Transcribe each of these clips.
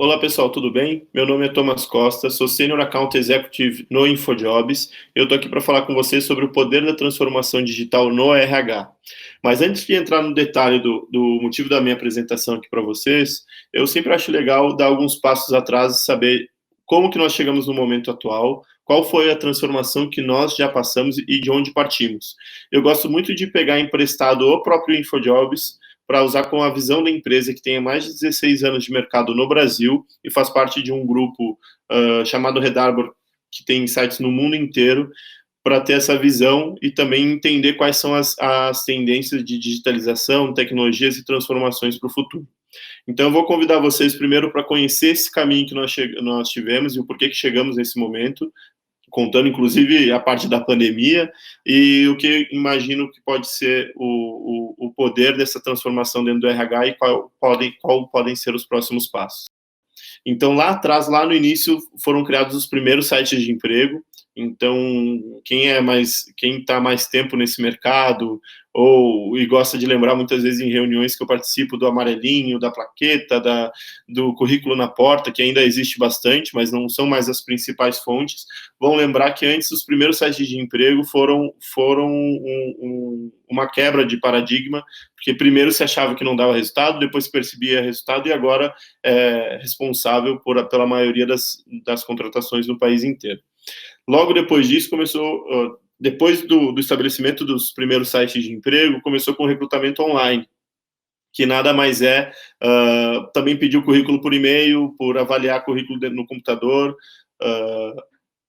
Olá pessoal, tudo bem? Meu nome é Thomas Costa, sou Senior Account Executive no InfoJobs. Eu estou aqui para falar com vocês sobre o poder da transformação digital no RH. Mas antes de entrar no detalhe do motivo da minha apresentação aqui para vocês, eu sempre acho legal dar alguns passos atrás e saber como que nós chegamos no momento atual, qual foi a transformação que nós já passamos e de onde partimos. Eu gosto muito de pegar emprestado o próprio InfoJobs, para usar com a visão da empresa que tem mais de 16 anos de mercado no Brasil e faz parte de um grupo chamado Red Arbor, que tem sites no mundo inteiro, para ter essa visão e também entender quais são as tendências de digitalização, tecnologias e transformações para o futuro. Então, eu vou convidar vocês primeiro para conhecer esse caminho que nós tivemos e o porquê que chegamos nesse momento, contando inclusive a parte da pandemia e o que imagino que pode ser o poder dessa transformação dentro do RH e qual podem ser os próximos passos. Então, lá atrás, lá no início, foram criados os primeiros sites de emprego. Então, quem está mais tempo nesse mercado e gosta de lembrar muitas vezes em reuniões que eu participo do amarelinho, da plaqueta, do currículo na porta, que ainda existe bastante, mas não são mais as principais fontes, vão lembrar que antes os primeiros sites de emprego foram uma quebra de paradigma, porque primeiro se achava que não dava resultado, depois se percebia resultado e agora é responsável pela maioria das contratações no país inteiro. Logo depois disso, depois do estabelecimento dos primeiros sites de emprego, começou com o recrutamento online, que nada mais também pedir o currículo por e-mail, por avaliar currículo no computador,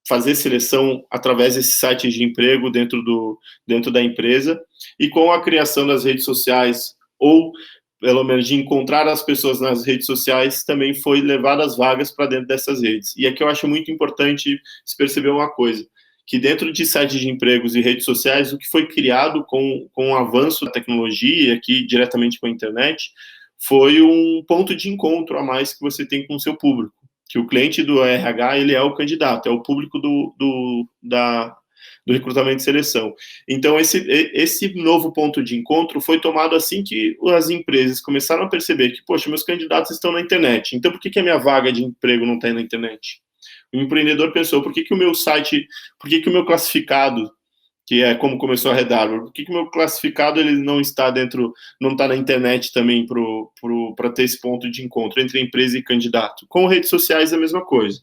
fazer seleção através desses sites de emprego dentro da empresa, e com a criação das redes sociais, ou pelo menos de encontrar as pessoas nas redes sociais, também foi levar as vagas para dentro dessas redes. E aqui eu acho muito importante se perceber uma coisa, que dentro de sites de empregos e redes sociais, o que foi criado com o avanço da tecnologia, aqui diretamente com a internet, foi um ponto de encontro a mais que você tem com o seu público, que o cliente do RH, ele é o candidato, é o público do recrutamento e seleção. Então, esse novo ponto de encontro foi tomado assim que as empresas começaram a perceber que, poxa, meus candidatos estão na internet, então por que a minha vaga de emprego não está na internet? O empreendedor pensou, por que o meu site, por que o meu classificado, que é como começou a Red Arbor, por que o meu classificado ele não está na internet também para ter esse ponto de encontro entre empresa e candidato? Com redes sociais é a mesma coisa.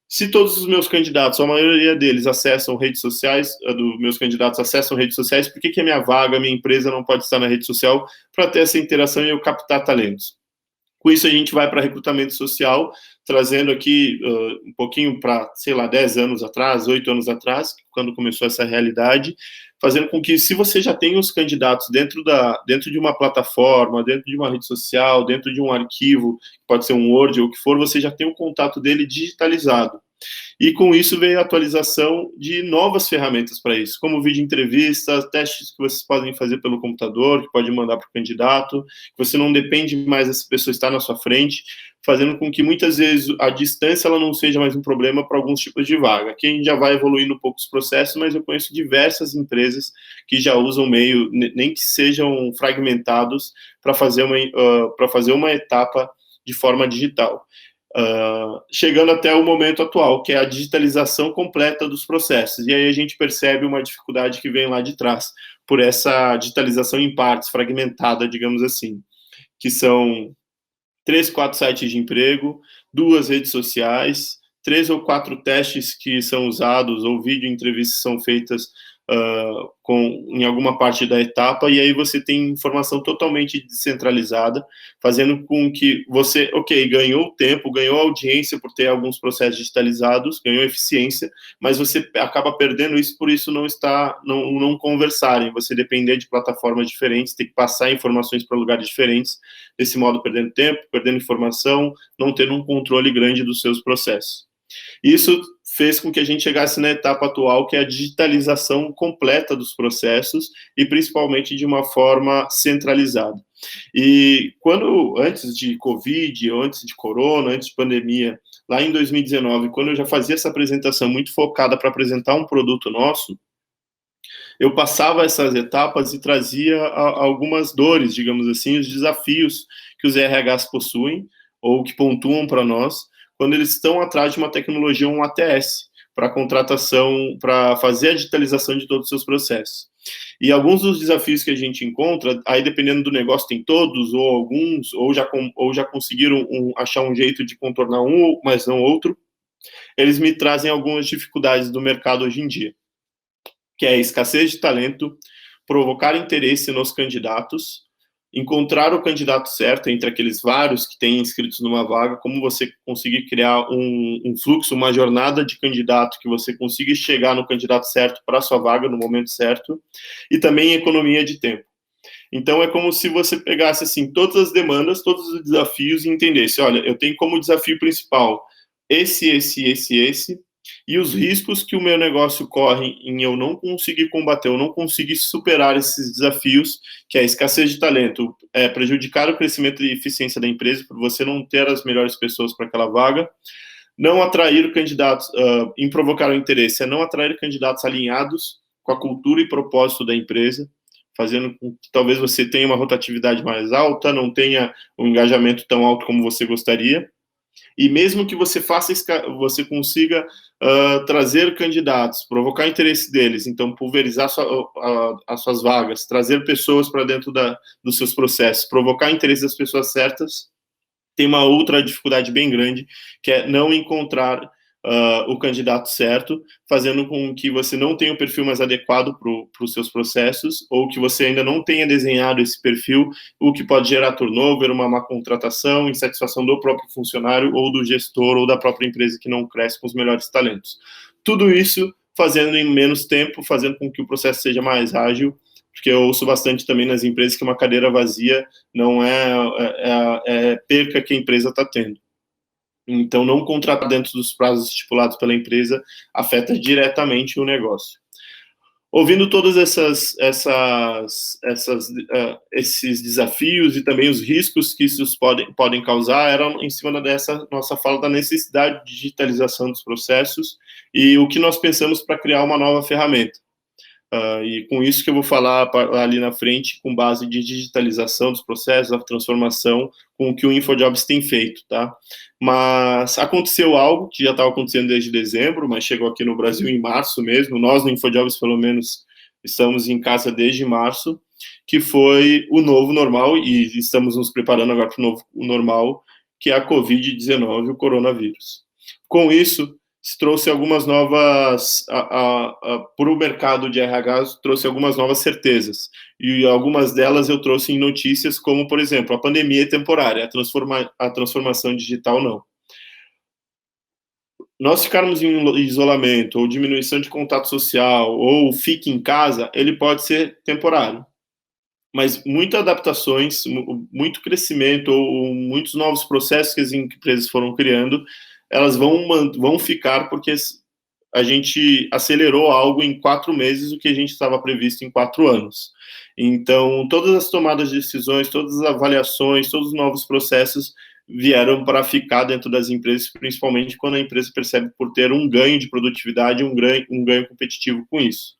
Se todos os meus candidatos, a maioria deles acessam redes sociais, meus candidatos acessam redes sociais, por que a minha vaga, a minha empresa não pode estar na rede social para ter essa interação e eu captar talentos? Com isso, a gente vai para recrutamento social, trazendo aqui um pouquinho para, 10 anos atrás, 8 anos atrás, quando começou essa realidade, fazendo com que, se você já tem os candidatos dentro de uma plataforma, dentro de uma rede social, dentro de um arquivo, pode ser um Word ou o que for, você já tem o contato dele digitalizado. E com isso veio a atualização de novas ferramentas para isso, como vídeo entrevistas, testes que vocês podem fazer pelo computador, que pode mandar para o candidato, que você não depende mais dessa pessoa estar na sua frente, fazendo com que muitas vezes a distância ela não seja mais um problema para alguns tipos de vaga. Aqui a gente já vai evoluindo um pouco os processos, mas eu conheço diversas empresas que já usam meio, nem que sejam fragmentados, para fazer uma etapa de forma digital. Chegando até o momento atual, que é a digitalização completa dos processos. E aí a gente percebe uma dificuldade que vem lá de trás, por essa digitalização em partes, fragmentada, digamos assim, que são 3, 4 sites de emprego, 2 redes sociais, 3 ou 4 testes que são usados, ou vídeo entrevistas são feitas em alguma parte da etapa, e aí você tem informação totalmente descentralizada, fazendo com que você, ganhou tempo, ganhou audiência por ter alguns processos digitalizados, ganhou eficiência, mas você acaba perdendo isso por isso não conversarem, você depender de plataformas diferentes, ter que passar informações para lugares diferentes, desse modo perdendo tempo, perdendo informação, não tendo um controle grande dos seus processos. Isso fez com que a gente chegasse na etapa atual, que é a digitalização completa dos processos e principalmente de uma forma centralizada. E antes de Covid, ou antes de Corona, antes de pandemia, lá em 2019, quando eu já fazia essa apresentação muito focada para apresentar um produto nosso, eu passava essas etapas e trazia algumas dores, digamos assim, os desafios que os RHs possuem, ou que pontuam para nós, quando eles estão atrás de uma tecnologia, um ATS, para contratação, para fazer a digitalização de todos os seus processos. E alguns dos desafios que a gente encontra, aí dependendo do negócio tem todos, ou alguns, ou já conseguiram achar um jeito de contornar um, mas não outro, eles me trazem algumas dificuldades do mercado hoje em dia, que é a escassez de talento, provocar interesse nos candidatos, encontrar o candidato certo entre aqueles vários que têm inscritos numa vaga, como você conseguir criar um fluxo, uma jornada de candidato, que você consiga chegar no candidato certo para a sua vaga no momento certo, e também economia de tempo. Então, é como se você pegasse, assim, todas as demandas, todos os desafios e entendesse, olha, eu tenho como desafio principal esse, e os riscos que o meu negócio corre em eu não conseguir combater, eu não conseguir superar esses desafios, que é a escassez de talento, prejudicar o crescimento e eficiência da empresa, por você não ter as melhores pessoas para aquela vaga, não atrair candidatos, em provocar o interesse, é não atrair candidatos alinhados com a cultura e propósito da empresa, fazendo com que talvez você tenha uma rotatividade mais alta, não tenha um engajamento tão alto como você gostaria, e mesmo que você você consiga trazer candidatos, provocar interesse deles, então pulverizar as suas vagas, trazer pessoas para dentro dos seus processos, provocar interesse das pessoas certas, tem uma outra dificuldade bem grande, que é não encontrar o candidato certo, fazendo com que você não tenha o perfil mais adequado para os seus processos, ou que você ainda não tenha desenhado esse perfil, o que pode gerar turnover, uma má contratação, insatisfação do próprio funcionário, ou do gestor, ou da própria empresa que não cresce com os melhores talentos. Tudo isso fazendo em menos tempo, fazendo com que o processo seja mais ágil, porque eu ouço bastante também nas empresas que uma cadeira vazia não é perca que a empresa está tendo. Então, não contratar dentro dos prazos estipulados pela empresa afeta diretamente o negócio. Ouvindo todos esses desafios e também os riscos que isso podem causar, era em cima dessa nossa fala da necessidade de digitalização dos processos e o que nós pensamos para criar uma nova ferramenta. E com isso que eu vou falar ali na frente, com base de digitalização dos processos, a transformação, com o que o InfoJobs tem feito, tá? Mas aconteceu algo que já estava acontecendo desde dezembro, mas chegou aqui no Brasil em março mesmo, nós no InfoJobs, pelo menos, estamos em casa desde março, que foi o novo normal, e estamos nos preparando agora para o novo normal, que é a Covid-19, o coronavírus. Com isso, se trouxe algumas novas, para o mercado de RH, trouxe algumas novas certezas, e algumas delas eu trouxe em notícias, como, por exemplo, a pandemia é temporária, a transformação digital não. Nós ficarmos em isolamento, ou diminuição de contato social, ou fique em casa, ele pode ser temporário, mas muitas adaptações, muito crescimento, ou muitos novos processos que as empresas foram criando, elas vão ficar porque a gente acelerou algo em 4 meses, o que a gente estava previsto em 4 anos. Então, todas as tomadas de decisões, todas as avaliações, todos os novos processos vieram para ficar dentro das empresas, principalmente quando a empresa percebe por ter um ganho de produtividade, um ganho competitivo com isso.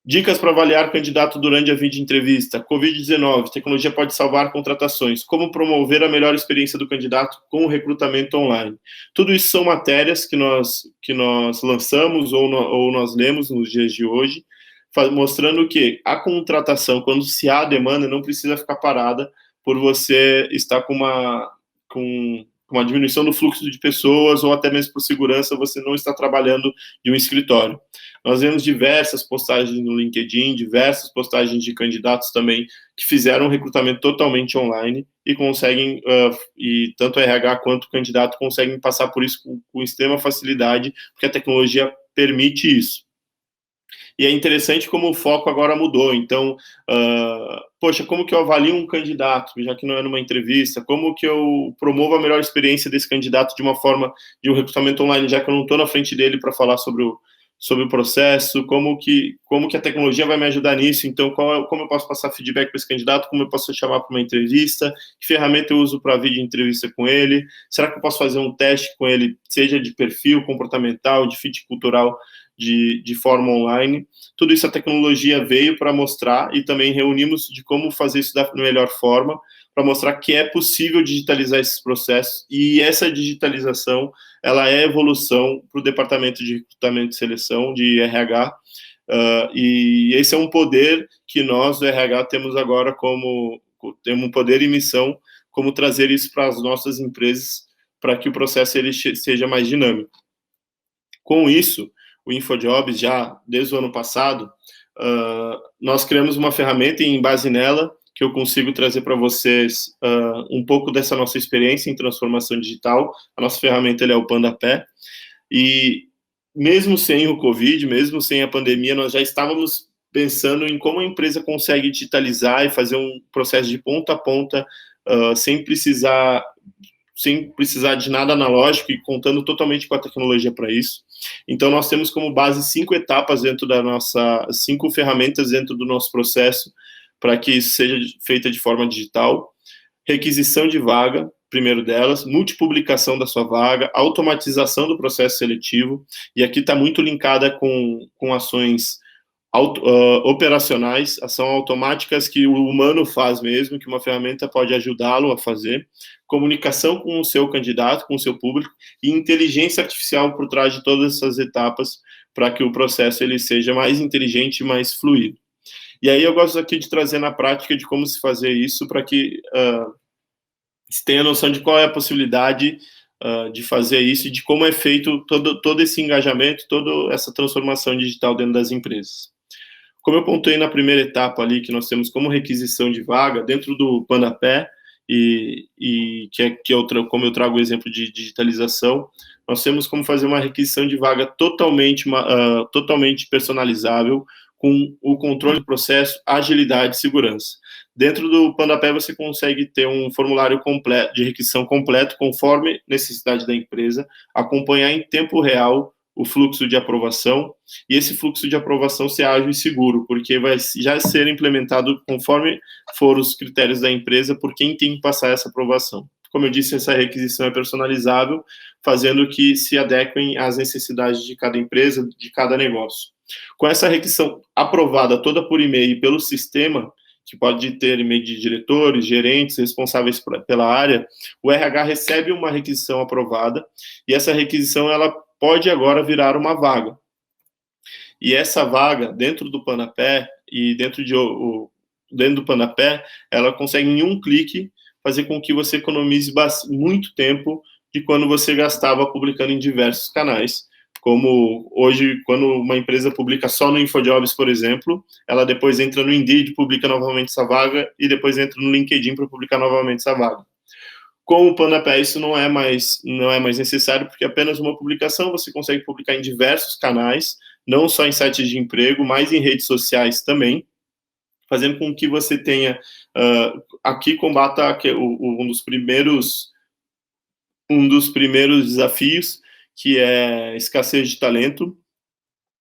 Dicas para avaliar candidato durante a videoentrevista. Covid-19, tecnologia pode salvar contratações. Como promover a melhor experiência do candidato com o recrutamento online. Tudo isso são matérias que nós lançamos ou nós lemos nos dias de hoje, mostrando que a contratação, quando se há demanda, não precisa ficar parada por você estar com uma diminuição do fluxo de pessoas, ou até mesmo por segurança, você não está trabalhando de um escritório. Nós vemos diversas postagens no LinkedIn, diversas postagens de candidatos também que fizeram um recrutamento totalmente online e conseguem, e tanto a RH quanto o candidato conseguem passar por isso com extrema facilidade, porque a tecnologia permite isso. E é interessante como o foco agora mudou. Então, poxa, como que eu avalio um candidato, já que não é numa entrevista? Como que eu promovo a melhor experiência desse candidato de uma forma de um recrutamento online, já que eu não estou na frente dele para falar sobre o processo? Como que a tecnologia vai me ajudar nisso? Então, como eu posso passar feedback para esse candidato? Como eu posso chamar para uma entrevista? Que ferramenta eu uso para vídeo entrevista com ele? Será que eu posso fazer um teste com ele, seja de perfil comportamental, de fit cultural, de forma online. Tudo isso a tecnologia veio para mostrar, e também reunimos de como fazer isso da melhor forma, para mostrar que é possível digitalizar esses processos, e essa digitalização, ela é evolução para o departamento de recrutamento e seleção, de RH, e esse é um poder que nós, do RH, temos agora temos um poder e missão, como trazer isso para as nossas empresas, para que o processo ele seja mais dinâmico. Com isso, o InfoJobs, já desde o ano passado, nós criamos uma ferramenta, e em base nela, que eu consigo trazer para vocês um pouco dessa nossa experiência em transformação digital. A nossa ferramenta é o PandaPé, e mesmo sem o Covid, mesmo sem a pandemia, nós já estávamos pensando em como a empresa consegue digitalizar e fazer um processo de ponta a ponta, sem precisar de nada analógico, e contando totalmente com a tecnologia para isso. Então, nós temos como base 5 etapas dentro da nossa, 5 ferramentas dentro do nosso processo, para que isso seja feita de forma digital. Requisição de vaga, primeiro delas, multipublicação da sua vaga, automatização do processo seletivo, e aqui está muito linkada com ações operacionais, ação automáticas que o humano faz mesmo, que uma ferramenta pode ajudá-lo a fazer, comunicação com o seu candidato, com o seu público, e inteligência artificial por trás de todas essas etapas, para que o processo ele seja mais inteligente e mais fluido. E aí eu gosto aqui de trazer na prática de como se fazer isso, para que se tenha noção de qual é a possibilidade de fazer isso, e de como é feito todo esse engajamento, toda essa transformação digital dentro das empresas. Como eu contei na primeira etapa ali, que nós temos como requisição de vaga, dentro do PandaPé, como eu trago o exemplo de digitalização, nós temos como fazer uma requisição de vaga totalmente personalizável, com o controle do processo, agilidade e segurança. Dentro do PandaPé, você consegue ter um formulário completo, de requisição completo, conforme necessidade da empresa, acompanhar em tempo real o fluxo de aprovação, e esse fluxo de aprovação ser ágil e seguro, porque vai já ser implementado conforme for os critérios da empresa, por quem tem que passar essa aprovação. Como eu disse, essa requisição é personalizável, fazendo que se adequem às necessidades de cada empresa, de cada negócio. Com essa requisição aprovada toda por e-mail pelo sistema, que pode ter e-mail de diretores, gerentes, responsáveis pela área, o RH recebe uma requisição aprovada, e essa requisição ela pode agora virar uma vaga. E essa vaga, dentro do PandaPé, e dentro do PandaPé, ela consegue em um clique fazer com que você economize muito tempo de quando você gastava publicando em diversos canais. Como hoje, quando uma empresa publica só no InfoJobs, por exemplo, ela depois entra no Indeed, publica novamente essa vaga, e depois entra no LinkedIn para publicar novamente essa vaga. Com o PandaPé, isso não é mais necessário, porque apenas uma publicação você consegue publicar em diversos canais, não só em sites de emprego, mas em redes sociais também, fazendo com que você tenha, aqui combata um dos primeiros desafios, que é escassez de talento,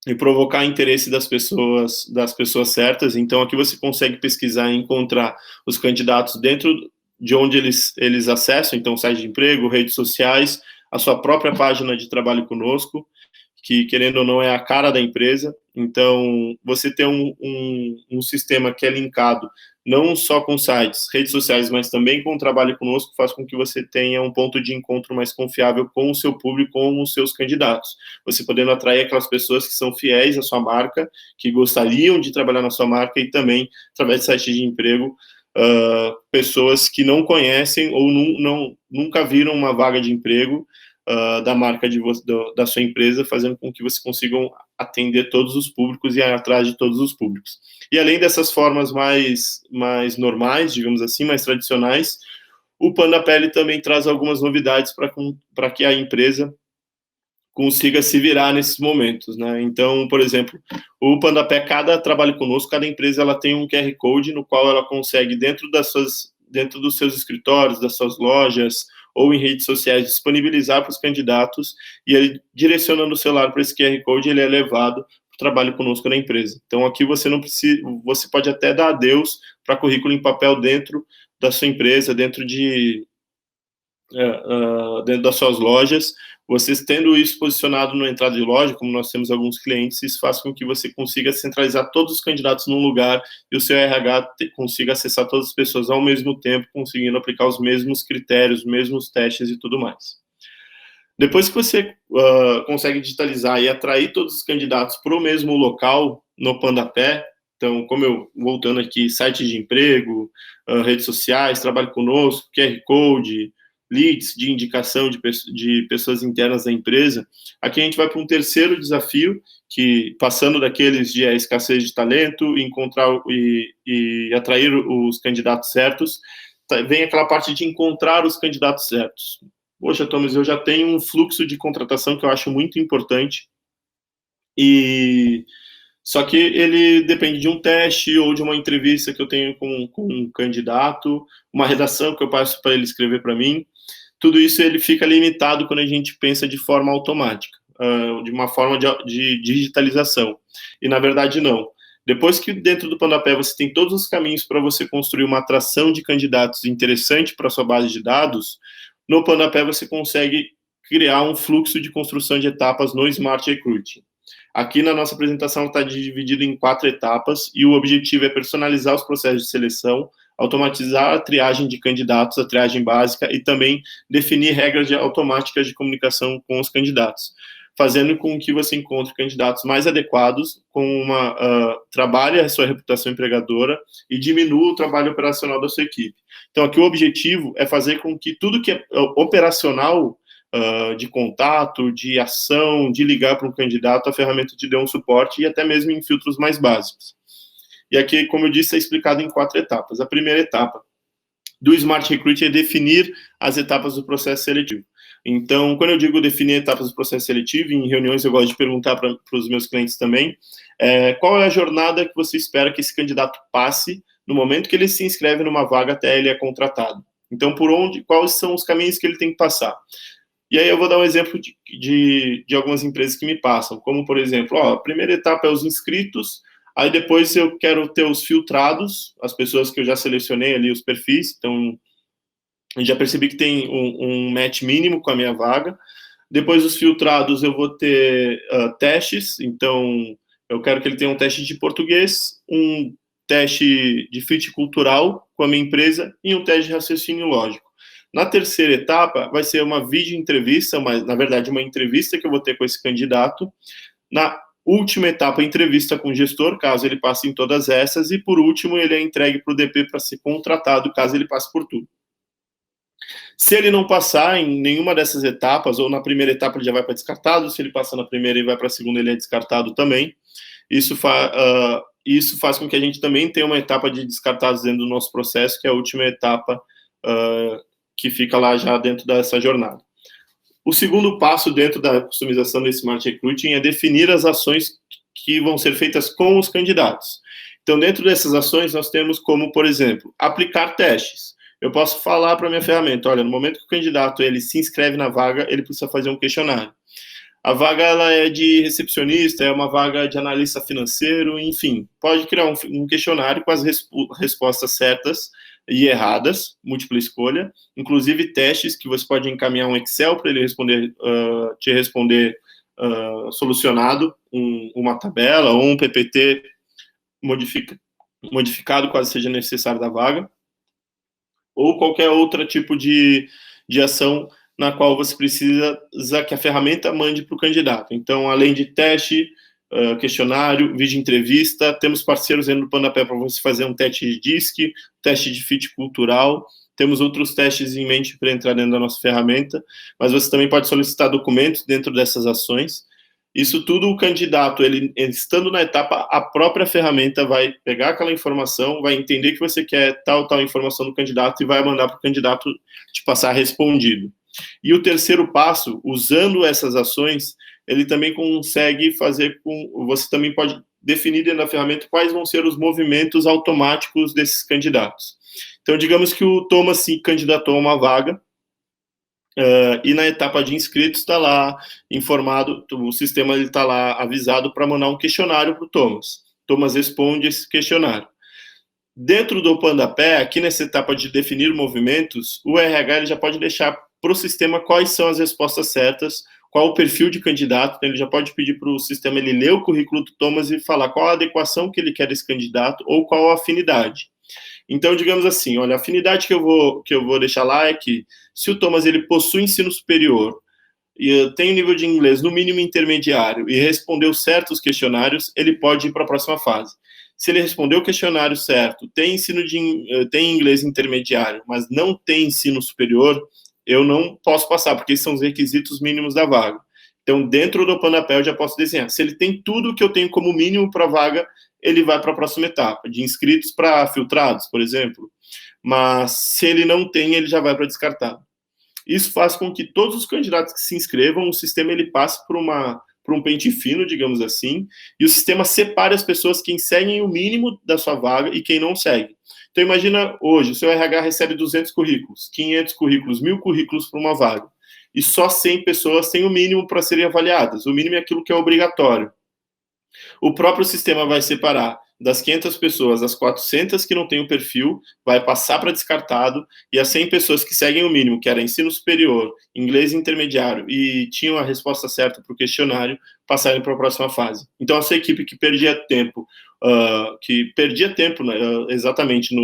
e provocar interesse das pessoas certas. Então, aqui você consegue pesquisar e encontrar os candidatos dentro de onde eles acessam, então, site de emprego, redes sociais, a sua própria página de trabalho conosco, que, querendo ou não, é a cara da empresa. Então, você ter um sistema que é linkado não só com sites, redes sociais, mas também com o trabalho conosco, faz com que você tenha um ponto de encontro mais confiável com o seu público, com os seus candidatos. Você podendo atrair aquelas pessoas que são fiéis à sua marca, que gostariam de trabalhar na sua marca, e também, através de sites de emprego, pessoas que não conhecem ou nunca viram uma vaga de emprego da marca da sua empresa, fazendo com que você consigam atender todos os públicos e ir atrás de todos os públicos. E além dessas formas mais normais, digamos assim, mais tradicionais, o PandaPé também traz algumas novidades para que a empresa consiga se virar nesses momentos, né? Então, por exemplo, o PandaPé, cada trabalho conosco, cada empresa, ela tem um QR Code no qual ela consegue, dentro dos seus escritórios, das suas lojas, ou em redes sociais, disponibilizar para os candidatos, e ele, direcionando o celular para esse QR Code, ele é levado para o trabalho conosco na empresa. Então, aqui você não precisa, você pode até dar adeus para currículo em papel dentro da sua empresa, dentro das suas lojas, Vocês tendo isso posicionado na entrada de loja, como nós temos alguns clientes, isso faz com que você consiga centralizar todos os candidatos num lugar e o seu RH consiga acessar todas as pessoas ao mesmo tempo, conseguindo aplicar os mesmos critérios, os mesmos testes e tudo mais. Depois que você consegue digitalizar e atrair todos os candidatos para o mesmo local, no Pandapé, então, voltando aqui, site de emprego, redes sociais, trabalho conosco, QR Code, leads de indicação de pessoas internas da empresa, aqui a gente vai para um terceiro desafio, que passando daqueles de escassez de talento, encontrar e atrair os candidatos certos, vem aquela parte de encontrar os candidatos certos. Poxa, Thomas, eu já tenho um fluxo de contratação que eu acho muito importante, só que ele depende de um teste ou de uma entrevista que eu tenho com um candidato, uma redação que eu passo para ele escrever para mim. Tudo isso ele fica limitado quando a gente pensa de forma automática, de uma forma de digitalização. E, na verdade, não. Depois que dentro do Pandapé você tem todos os caminhos para você construir uma atração de candidatos interessante para a sua base de dados, no Pandapé você consegue criar um fluxo de construção de etapas no Smart Recruiting. Aqui na nossa apresentação está dividido em 4 etapas e o objetivo é personalizar os processos de seleção, automatizar a triagem de candidatos, a triagem básica, e também definir regras automáticas de comunicação com os candidatos, fazendo com que você encontre candidatos mais adequados, trabalhe a sua reputação empregadora e diminua o trabalho operacional da sua equipe. Então, aqui o objetivo é fazer com que tudo que é operacional, de contato, de ação, de ligar para um candidato, a ferramenta te dê um suporte e até mesmo em filtros mais básicos. E aqui, como eu disse, é explicado em 4 etapas. A primeira etapa do Smart Recruit é definir as etapas do processo seletivo. Então, quando eu digo definir etapas do processo seletivo, em reuniões eu gosto de perguntar para os meus clientes também, qual é a jornada que você espera que esse candidato passe no momento que ele se inscreve numa vaga até ele é contratado. Então, quais são os caminhos que ele tem que passar? E aí eu vou dar um exemplo de algumas empresas que me passam, como, por exemplo, a primeira etapa é os inscritos, aí depois eu quero ter os filtrados, as pessoas que eu já selecionei ali, os perfis, então eu já percebi que tem um match mínimo com a minha vaga. Depois dos filtrados eu vou ter testes, então eu quero que ele tenha um teste de português, um teste de fit cultural com a minha empresa e um teste de raciocínio lógico. Na terceira etapa vai ser uma videoentrevista, na verdade uma entrevista que eu vou ter com esse candidato. Na última etapa, entrevista com o gestor, caso ele passe em todas essas, e por último ele é entregue para o DP para ser contratado, caso ele passe por tudo. Se ele não passar em nenhuma dessas etapas, ou na primeira etapa ele já vai para descartado, se ele passar na primeira e vai para a segunda, ele é descartado também. Isso faz com que a gente também tenha uma etapa de descartados dentro do nosso processo, que é a última etapa que fica lá já dentro dessa jornada. O segundo passo dentro da customização do Smart Recruiting é definir as ações que vão ser feitas com os candidatos. Então, dentro dessas ações, nós temos como, por exemplo, aplicar testes. Eu posso falar para a minha ferramenta, olha, no momento que o candidato ele se inscreve na vaga, ele precisa fazer um questionário. A vaga ela é de recepcionista, é uma vaga de analista financeiro, enfim, pode criar um questionário com as respostas certas e erradas, múltipla escolha, inclusive testes que você pode encaminhar um Excel para ele te responder solucionado, uma tabela ou um PPT modificado, caso seja necessário da vaga, ou qualquer outro tipo de ação na qual você precisa que a ferramenta mande para o candidato. Então, além de teste, questionário, vídeo entrevista, temos parceiros dentro do Pandapé para você fazer um teste de DISC, teste de fit cultural, temos outros testes em mente para entrar dentro da nossa ferramenta, mas você também pode solicitar documentos dentro dessas ações. Isso tudo, o candidato, ele estando na etapa, a própria ferramenta vai pegar aquela informação, vai entender que você quer tal informação do candidato e vai mandar para o candidato te passar respondido. E o terceiro passo, usando essas ações, ele também consegue fazer você também pode definir dentro da ferramenta quais vão ser os movimentos automáticos desses candidatos. Então, digamos que o Thomas se candidatou a uma vaga, e na etapa de inscritos está lá informado, o sistema está lá avisado para mandar um questionário para o Thomas. Thomas responde esse questionário. Dentro do Pandapé, aqui nessa etapa de definir movimentos, o RH ele já pode deixar para o sistema quais são as respostas certas, qual o perfil de candidato, então ele já pode pedir para o sistema ele ler o currículo do Thomas e falar qual a adequação que ele quer desse candidato ou qual a afinidade. Então, digamos assim, olha, a afinidade que eu vou deixar lá é que se o Thomas ele possui ensino superior e tem um nível de inglês no mínimo intermediário e respondeu certos questionários, ele pode ir para a próxima fase. Se ele respondeu o questionário certo, tem inglês intermediário, mas não tem ensino superior, eu não posso passar, porque esses são os requisitos mínimos da vaga. Então, dentro do Panapel, eu já posso desenhar. Se ele tem tudo que eu tenho como mínimo para a vaga, ele vai para a próxima etapa, de inscritos para filtrados, por exemplo. Mas, se ele não tem, ele já vai para descartado. Isso faz com que todos os candidatos que se inscrevam, o sistema ele passe por um pente fino, digamos assim, e o sistema separe as pessoas que seguem o mínimo da sua vaga e quem não segue. Então, imagina hoje, o seu RH recebe 200 currículos, 500 currículos, 1.000 currículos para uma vaga, e só 100 pessoas têm o mínimo para serem avaliadas. O mínimo é aquilo que é obrigatório. O próprio sistema vai separar das 500 pessoas, as 400 que não têm o perfil, vai passar para descartado, e as 100 pessoas que seguem o mínimo, que era ensino superior, inglês intermediário, e tinham a resposta certa para o questionário, passarem para a próxima fase. Então, essa equipe que perdia tempo, exatamente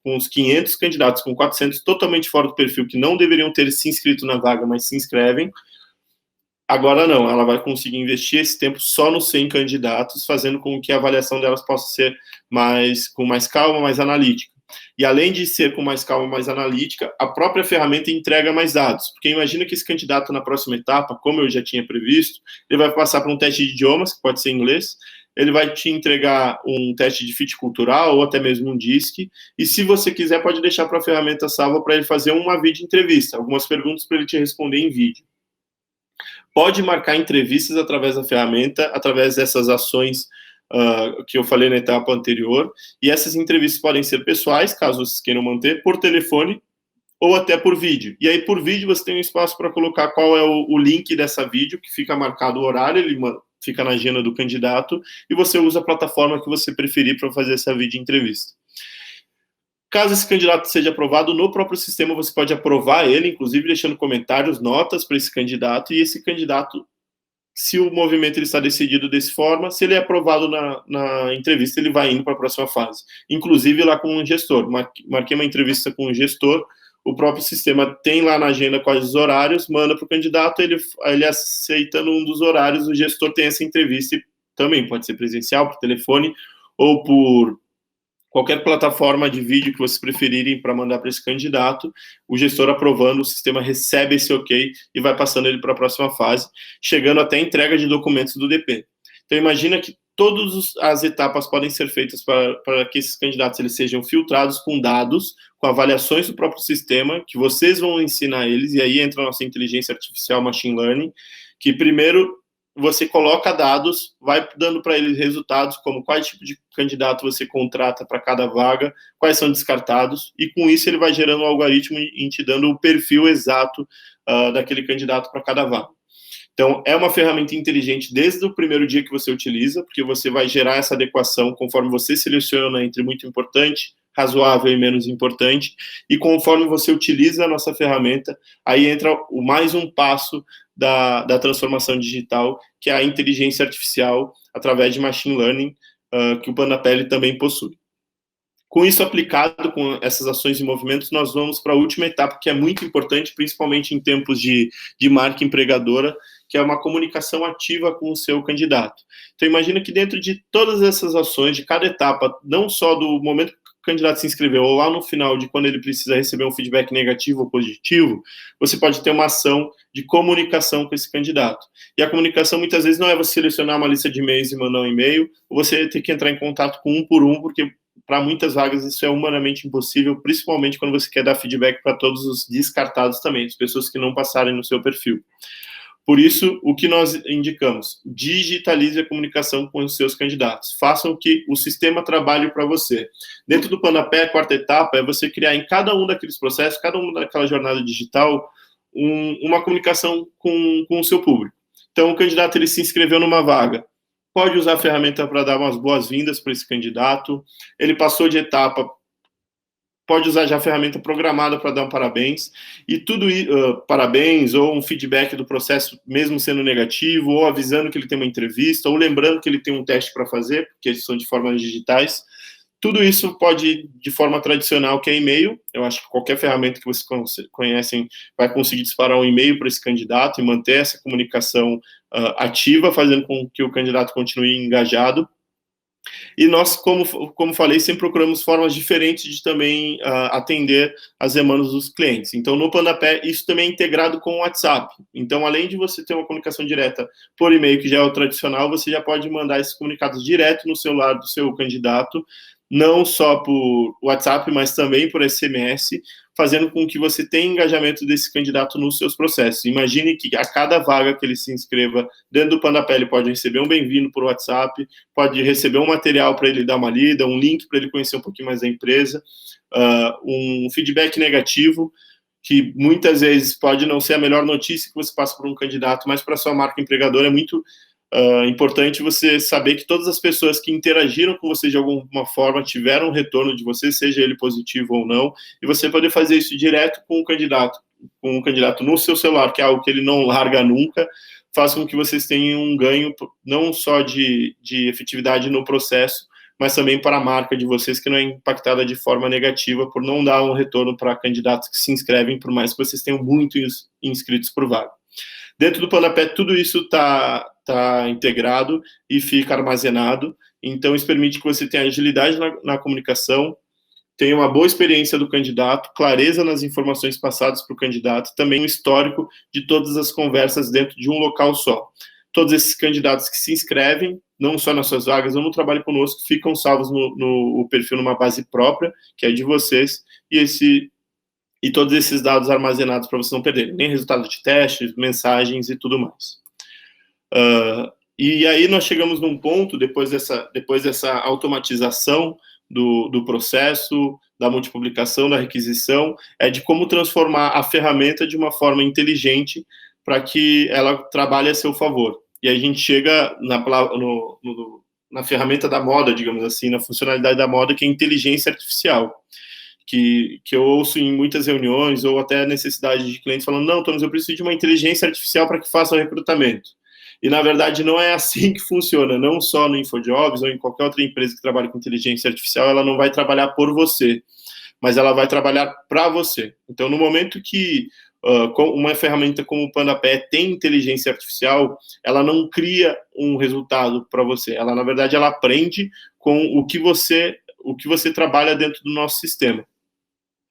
com os 500 candidatos, com 400 totalmente fora do perfil, que não deveriam ter se inscrito na vaga, mas se inscrevem, agora não, ela vai conseguir investir esse tempo só nos 100 candidatos, fazendo com que a avaliação delas possa ser com mais calma, mais analítica. E além de ser com mais calma, mais analítica, a própria ferramenta entrega mais dados. Porque imagina que esse candidato na próxima etapa, como eu já tinha previsto, ele vai passar por um teste de idiomas, que pode ser inglês, ele vai te entregar um teste de fit cultural ou até mesmo um DISC, e se você quiser pode deixar para a ferramenta salva para ele fazer uma vídeo entrevista, algumas perguntas para ele te responder em vídeo. Pode marcar entrevistas através da ferramenta, através dessas ações que eu falei na etapa anterior, e essas entrevistas podem ser pessoais, caso vocês queiram manter, por telefone ou até por vídeo. E aí, por vídeo, você tem um espaço para colocar qual é o link dessa vídeo, que fica marcado o horário, ele fica na agenda do candidato, e você usa a plataforma que você preferir para fazer essa vídeo entrevista. Caso esse candidato seja aprovado, no próprio sistema você pode aprovar ele, inclusive deixando comentários, notas para esse candidato, e esse candidato, se o movimento ele está decidido dessa forma, se ele é aprovado na entrevista, ele vai indo para a próxima fase. Inclusive lá com o gestor. Marquei uma entrevista com o gestor, o próprio sistema tem lá na agenda quais os horários, manda para o candidato, ele aceitando um dos horários, o gestor tem essa entrevista, e também pode ser presencial, por telefone, ou por qualquer plataforma de vídeo que vocês preferirem para mandar para esse candidato, o gestor aprovando, o sistema recebe esse ok e vai passando ele para a próxima fase, chegando até a entrega de documentos do DP. Então, imagina que todas as etapas podem ser feitas para que esses candidatos eles sejam filtrados com dados, com avaliações do próprio sistema, que vocês vão ensinar eles, e aí entra a nossa inteligência artificial, machine learning, que primeiro você coloca dados, vai dando para eles resultados, como qual tipo de candidato você contrata para cada vaga, quais são descartados, e com isso ele vai gerando um algoritmo e te dando o perfil exato daquele candidato para cada vaga. Então, é uma ferramenta inteligente desde o primeiro dia que você utiliza, porque você vai gerar essa adequação conforme você seleciona entre muito importante, razoável e menos importante, e conforme você utiliza a nossa ferramenta, aí entra mais um passo da transformação digital, que é a inteligência artificial através de machine learning, que o Panapel também possui. Com isso aplicado, com essas ações e movimentos, nós vamos para a última etapa, que é muito importante, principalmente em tempos de marca empregadora, que é uma comunicação ativa com o seu candidato. Então, imagina que dentro de todas essas ações, de cada etapa, não só do momento que o candidato se inscreveu, ou lá no final, de quando ele precisa receber um feedback negativo ou positivo, você pode ter uma ação de comunicação com esse candidato. E a comunicação, muitas vezes, não é você selecionar uma lista de e-mails e mandar um e-mail, ou você ter que entrar em contato com um por um, porque para muitas vagas isso é humanamente impossível, principalmente quando você quer dar feedback para todos os descartados também, as pessoas que não passarem no seu perfil. Por isso, o que nós indicamos? Digitalize a comunicação com os seus candidatos. Façam que o sistema trabalhe para você. Dentro do Panapel, a quarta etapa é você criar em cada um daqueles processos, cada uma daquela jornada digital, uma comunicação com o seu público. Então, o candidato ele se inscreveu numa vaga. Pode usar a ferramenta para dar umas boas-vindas para esse candidato. Ele passou de etapa, pode usar já a ferramenta programada para dar um parabéns, e tudo parabéns, ou um feedback do processo, mesmo sendo negativo, ou avisando que ele tem uma entrevista, ou lembrando que ele tem um teste para fazer, porque eles são de formas digitais. Tudo isso pode ir de forma tradicional, que é e-mail. Eu acho que qualquer ferramenta que vocês conhecem vai conseguir disparar um e-mail para esse candidato e manter essa comunicação ativa, fazendo com que o candidato continue engajado. E nós, como falei, sempre procuramos formas diferentes de também atender as demandas dos clientes. Então, no Pandapé, isso também é integrado com o WhatsApp. Então, além de você ter uma comunicação direta por e-mail, que já é o tradicional, você já pode mandar esses comunicados direto no celular do seu candidato, não só por WhatsApp, mas também por SMS, fazendo com que você tenha engajamento desse candidato nos seus processos. Imagine que a cada vaga que ele se inscreva dentro do Pandapé, ele pode receber um bem-vindo por WhatsApp, pode receber um material para ele dar uma lida, um link para ele conhecer um pouquinho mais da empresa, um feedback negativo, que muitas vezes pode não ser a melhor notícia que você passa para um candidato, mas para a sua marca empregadora é muito importante você saber que todas as pessoas que interagiram com você de alguma forma tiveram um retorno de você, seja ele positivo ou não, e você poder fazer isso direto com o candidato no seu celular, que é algo que ele não larga nunca, faz com que vocês tenham um ganho não só de efetividade no processo, mas também para a marca de vocês, que não é impactada de forma negativa por não dar um retorno para candidatos que se inscrevem, por mais que vocês tenham muitos inscritos por vaga. Dentro do Pandapé, tudo isso está integrado e fica armazenado. Então, isso permite que você tenha agilidade na comunicação, tenha uma boa experiência do candidato, clareza nas informações passadas para o candidato, também um histórico de todas as conversas dentro de um local só. Todos esses candidatos que se inscrevem, não só nas suas vagas ou no trabalho conosco, ficam salvos no perfil numa base própria, que é de vocês, e todos esses dados armazenados para você não perder, nem resultado de testes, mensagens e tudo mais. E aí nós chegamos num ponto, depois dessa automatização do processo, da multipublicação, da requisição, de como transformar a ferramenta de uma forma inteligente para que ela trabalhe a seu favor. E aí a gente chega na ferramenta da moda, digamos assim, na funcionalidade da moda, que é a inteligência artificial. Que eu ouço em muitas reuniões, ou até a necessidade de clientes falando, não, Thomas, eu preciso de uma inteligência artificial para que faça o recrutamento. E, na verdade, não é assim que funciona, não só no InfoJobs ou em qualquer outra empresa que trabalhe com inteligência artificial, ela não vai trabalhar por você, mas ela vai trabalhar para você. Então, no momento que uma ferramenta como o Pandapé tem inteligência artificial, ela não cria um resultado para você, ela, na verdade, ela aprende com o que você trabalha dentro do nosso sistema.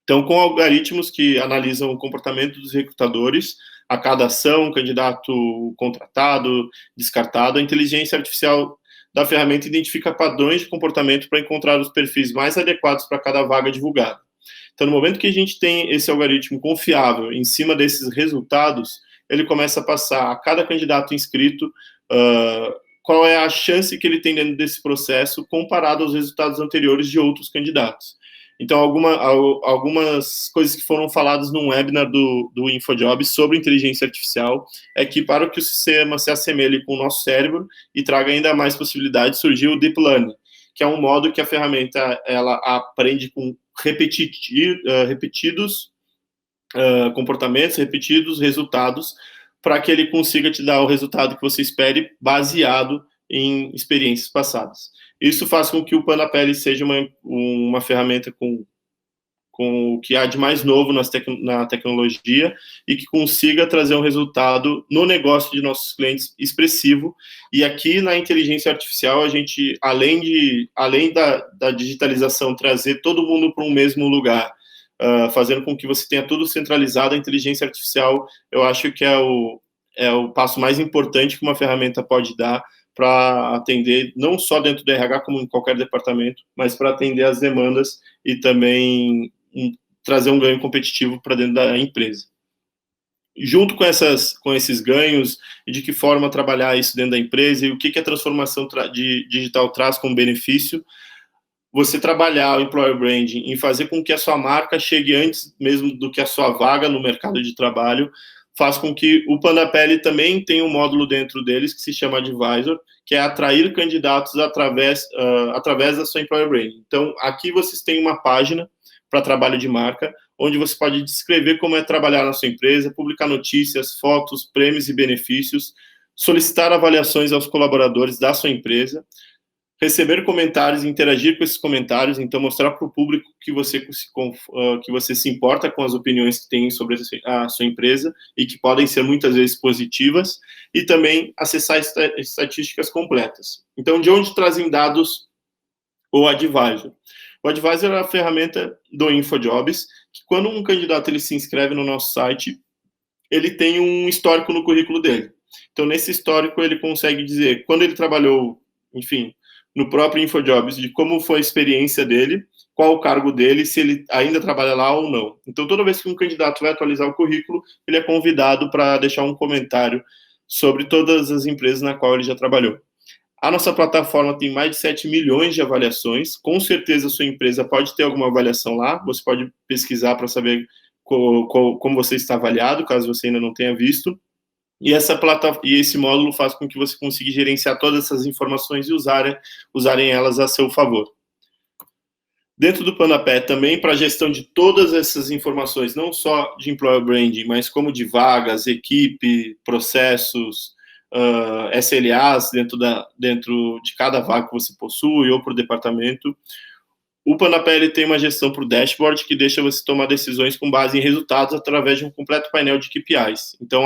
Então, com algoritmos que analisam o comportamento dos recrutadores, a cada ação, candidato contratado, descartado, a inteligência artificial da ferramenta identifica padrões de comportamento para encontrar os perfis mais adequados para cada vaga divulgada. Então, no momento que a gente tem esse algoritmo confiável em cima desses resultados, ele começa a passar a cada candidato inscrito qual é a chance que ele tem dentro desse processo comparado aos resultados anteriores de outros candidatos. Então, algumas coisas que foram faladas num webinar do InfoJobs sobre inteligência artificial é que, para que o sistema se assemelhe com o nosso cérebro e traga ainda mais possibilidades, surgiu o Deep Learning, que é um modo que a ferramenta ela aprende com repetidos comportamentos, repetidos resultados, para que ele consiga te dar o resultado que você espere, baseado em experiências passadas. Isso faz com que o Pandapé seja uma ferramenta com o que há de mais novo na tecnologia e que consiga trazer um resultado no negócio de nossos clientes expressivo. E aqui na inteligência artificial, a gente, além da digitalização, trazer todo mundo para um mesmo lugar, fazendo com que você tenha tudo centralizado, a inteligência artificial, eu acho que é o passo mais importante que uma ferramenta pode dar para atender, não só dentro do RH, como em qualquer departamento, mas para atender as demandas e também trazer um ganho competitivo para dentro da empresa. Junto com esses ganhos, e de que forma trabalhar isso dentro da empresa, e o que a transformação digital traz como benefício, você trabalhar o Employer Branding em fazer com que a sua marca chegue antes mesmo do que a sua vaga no mercado de trabalho, faz com que o Pandapé também tenha um módulo dentro deles que se chama Advisor, que é atrair candidatos através da sua Employer Branding. Então, aqui vocês têm uma página para trabalho de marca, onde você pode descrever como é trabalhar na sua empresa, publicar notícias, fotos, prêmios e benefícios, solicitar avaliações aos colaboradores da sua empresa, receber comentários e interagir com esses comentários, então mostrar para o público que você se importa com as opiniões que tem sobre a sua empresa e que podem ser muitas vezes positivas, e também acessar estatísticas completas. Então, de onde trazem dados o Advisor? O Advisor é a ferramenta do InfoJobs, que quando um candidato ele se inscreve no nosso site, ele tem um histórico no currículo dele. Então, nesse histórico, ele consegue dizer quando ele trabalhou, enfim, no próprio InfoJobs, de como foi a experiência dele, qual o cargo dele, se ele ainda trabalha lá ou não. Então, toda vez que um candidato vai atualizar o currículo, ele é convidado para deixar um comentário sobre todas as empresas na qual ele já trabalhou. A nossa plataforma tem mais de 7 milhões de avaliações. Com certeza, a sua empresa pode ter alguma avaliação lá. Você pode pesquisar para saber como você está avaliado, caso você ainda não tenha visto. E esse módulo faz com que você consiga gerenciar todas essas informações e usarem elas a seu favor. Dentro do Panapé, também para a gestão de todas essas informações, não só de Employer Branding, mas como de vagas, equipe, processos, SLAs dentro de cada vaga que você possui ou por departamento. O Panapé ele tem uma gestão para o dashboard que deixa você tomar decisões com base em resultados através de um completo painel de KPIs. Então,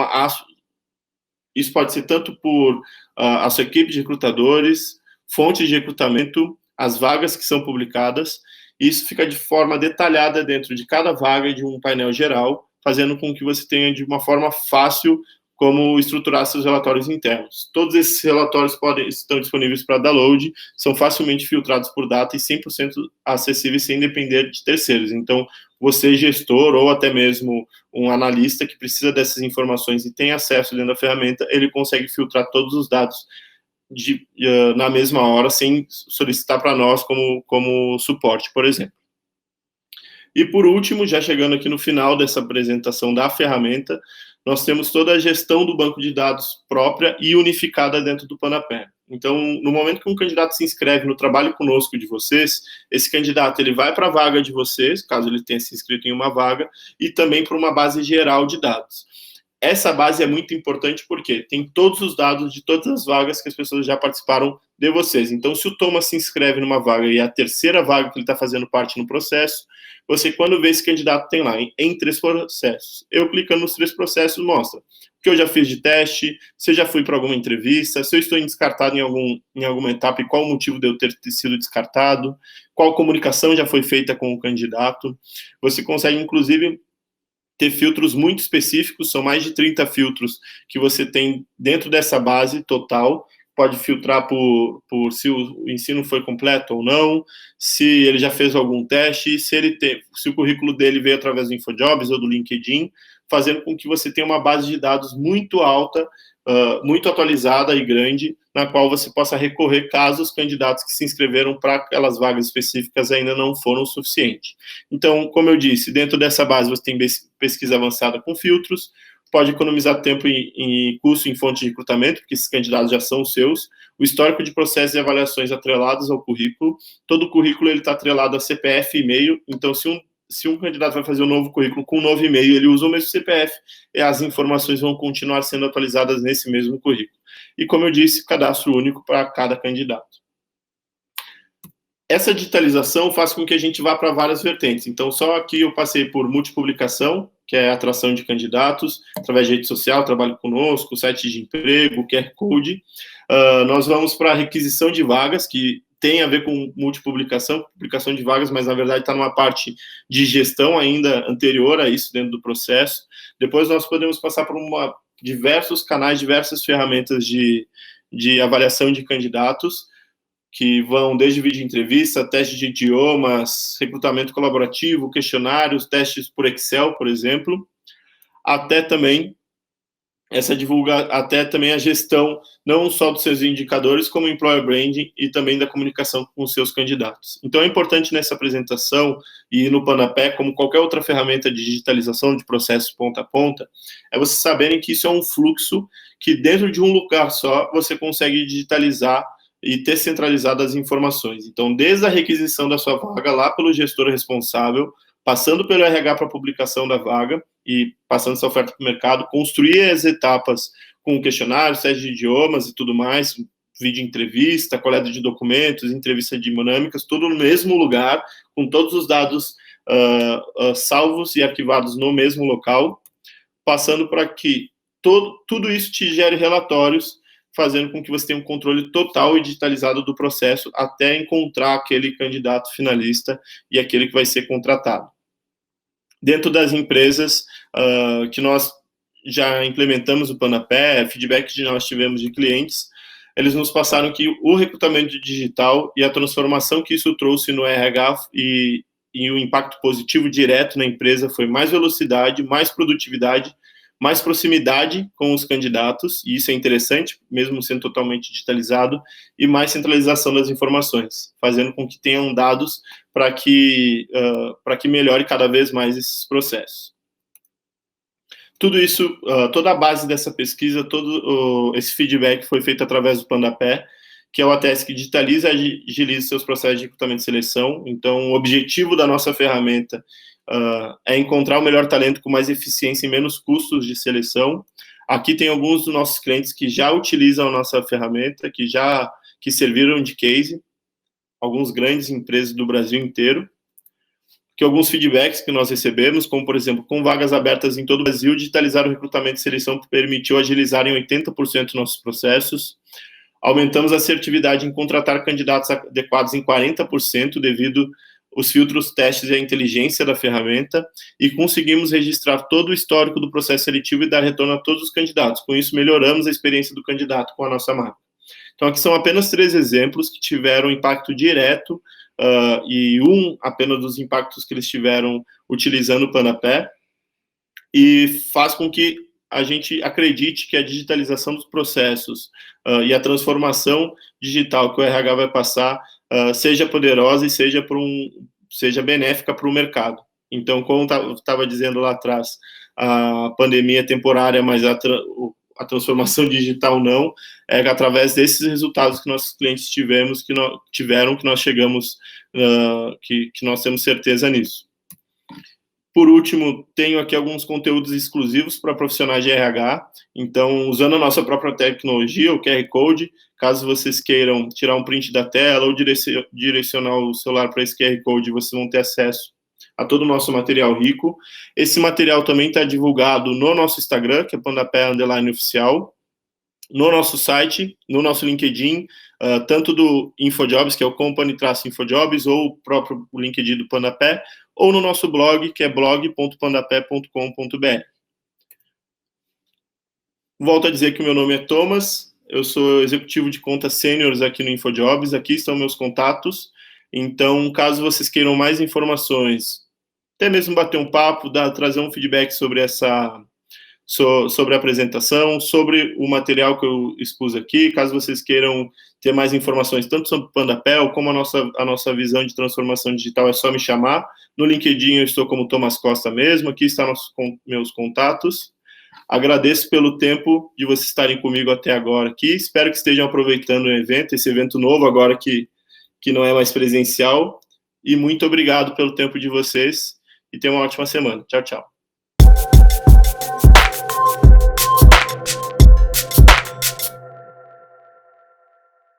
isso pode ser tanto por a sua equipe de recrutadores, fontes de recrutamento, as vagas que são publicadas. Isso fica de forma detalhada dentro de cada vaga de um painel geral, fazendo com que você tenha de uma forma fácil como estruturar seus relatórios internos. Todos esses relatórios estão disponíveis para download, são facilmente filtrados por data e 100% acessíveis sem depender de terceiros. Então, você, gestor, ou até mesmo um analista que precisa dessas informações e tem acesso dentro da ferramenta, ele consegue filtrar todos os dados na mesma hora, sem solicitar para nós como suporte, por exemplo. E por último, já chegando aqui no final dessa apresentação da ferramenta, nós temos toda a gestão do banco de dados própria e unificada dentro do Panapé. Então, no momento que um candidato se inscreve no trabalho conosco de vocês, esse candidato ele vai para a vaga de vocês, caso ele tenha se inscrito em uma vaga, e também para uma base geral de dados. Essa base é muito importante porque tem todos os dados de todas as vagas que as pessoas já participaram de vocês. Então, se o Thomas se inscreve numa vaga e é a terceira vaga que ele está fazendo parte no processo, você, quando vê esse candidato, tem lá em 3 processos. Eu clicando nos 3 processos, mostra o que eu já fiz de teste, se eu já fui para alguma entrevista, se eu estou descartado em alguma etapa e qual o motivo de eu ter sido descartado, qual comunicação já foi feita com o candidato. Você consegue, inclusive, ter filtros muito específicos, são mais de 30 filtros que você tem dentro dessa base total. Pode filtrar por se o ensino foi completo ou não, se ele já fez algum teste, se o currículo dele veio através do InfoJobs ou do LinkedIn, fazendo com que você tenha uma base de dados muito alta, muito atualizada e grande, na qual você possa recorrer caso os candidatos que se inscreveram para aquelas vagas específicas ainda não foram o suficiente. Então, como eu disse, dentro dessa base você tem pesquisa avançada com filtros, pode economizar tempo e custo em fonte de recrutamento, porque esses candidatos já são seus, o histórico de processos e avaliações atrelados ao currículo, todo o currículo está atrelado a CPF e e-mail, então se um candidato vai fazer um novo currículo com um novo e-mail, ele usa o mesmo CPF, e as informações vão continuar sendo atualizadas nesse mesmo currículo. E como eu disse, cadastro único para cada candidato. Essa digitalização faz com que a gente vá para várias vertentes. Então, só aqui eu passei por multipublicação, que é a atração de candidatos, através de rede social, trabalho conosco, site de emprego, QR Code. Nós vamos para a requisição de vagas, que tem a ver com multipublicação, publicação de vagas, mas na verdade está numa parte de gestão ainda anterior a isso dentro do processo. Depois nós podemos passar por diversos canais, diversas ferramentas de avaliação de candidatos, que vão desde vídeo entrevista, teste de idiomas, recrutamento colaborativo, questionários, testes por Excel, por exemplo, até também a gestão não só dos seus indicadores, como Employer Branding e também da comunicação com os seus candidatos. Então é importante nessa apresentação e no Panapé, como qualquer outra ferramenta de digitalização de processos ponta a ponta, é vocês saberem que isso é um fluxo que dentro de um lugar só você consegue digitalizar e ter centralizado as informações. Então, desde a requisição da sua vaga lá pelo gestor responsável, passando pelo RH para a publicação da vaga e passando essa oferta para o mercado, construir as etapas com questionário, teste de idiomas e tudo mais, vídeo entrevista, coleta de documentos, entrevista dinâmicas, tudo no mesmo lugar, com todos os dados salvos e arquivados no mesmo local, passando para que tudo isso te gere relatórios, fazendo com que você tenha um controle total e digitalizado do processo até encontrar aquele candidato finalista e aquele que vai ser contratado. Dentro das empresas que nós já implementamos o Pandapé, feedback que nós tivemos de clientes, eles nos passaram que o recrutamento digital e a transformação que isso trouxe no RH e o impacto positivo direto na empresa foi mais velocidade, mais produtividade, mais proximidade com os candidatos, e isso é interessante, mesmo sendo totalmente digitalizado, e mais centralização das informações, fazendo com que tenham dados para que melhore cada vez mais esses processos. Tudo isso, toda a base dessa pesquisa, todo esse feedback foi feito através do Pandapé, que é o ATS que digitaliza e agiliza seus processos de recrutamento e seleção. Então, o objetivo da nossa ferramenta é encontrar o melhor talento com mais eficiência e menos custos de seleção. Aqui tem alguns dos nossos clientes que já utilizam a nossa ferramenta, que serviram de case, alguns grandes empresas do Brasil inteiro, que alguns feedbacks que nós recebemos, como, por exemplo, com vagas abertas em todo o Brasil, digitalizar o recrutamento e seleção permitiu agilizar em 80% nossos processos. Aumentamos a assertividade em contratar candidatos adequados em 40% devido aos filtros, testes e a inteligência da ferramenta, e conseguimos registrar todo o histórico do processo seletivo e dar retorno a todos os candidatos. Com isso, melhoramos a experiência do candidato com a nossa marca. Então, aqui são apenas 3 exemplos que tiveram impacto direto e apenas dos impactos que eles tiveram utilizando o Pandapé, e faz com que a gente acredite que a digitalização dos processos e a transformação digital que o RH vai passar seja poderosa e seja benéfica para o mercado. Então, como eu estava dizendo lá atrás, a pandemia é temporária, mas a transformação digital não, é através desses resultados que nossos clientes tiveram, que nós chegamos, que nós temos certeza nisso. Por último, tenho aqui alguns conteúdos exclusivos para profissionais de RH. Então, usando a nossa própria tecnologia, o QR Code, caso vocês queiram tirar um print da tela ou direcionar o celular para esse QR Code, vocês vão ter acesso a todo o nosso material rico. Esse material também está divulgado no nosso Instagram, que é Pandapé_oficial, no nosso site, no nosso LinkedIn, tanto do InfoJobs, que é o Company-InfoJobs, ou o próprio LinkedIn do Pandapé, ou no nosso blog, que é blog.pandapé.com.br. Volto a dizer que o meu nome é Thomas, eu sou executivo de contas sêniores aqui no InfoJobs, aqui estão meus contatos. Então, caso vocês queiram mais informações, até mesmo bater um papo, trazer um feedback sobre a apresentação, sobre o material que eu expus aqui, caso vocês queiram ter mais informações, tanto sobre o Pandapé, como a nossa visão de transformação digital, é só me chamar. No LinkedIn eu estou como Thomas Costa mesmo, aqui estão meus contatos. Agradeço pelo tempo de vocês estarem comigo até agora aqui, espero que estejam aproveitando o evento, esse evento novo agora que não é mais presencial, e muito obrigado pelo tempo de vocês, e tenham uma ótima semana. Tchau, tchau.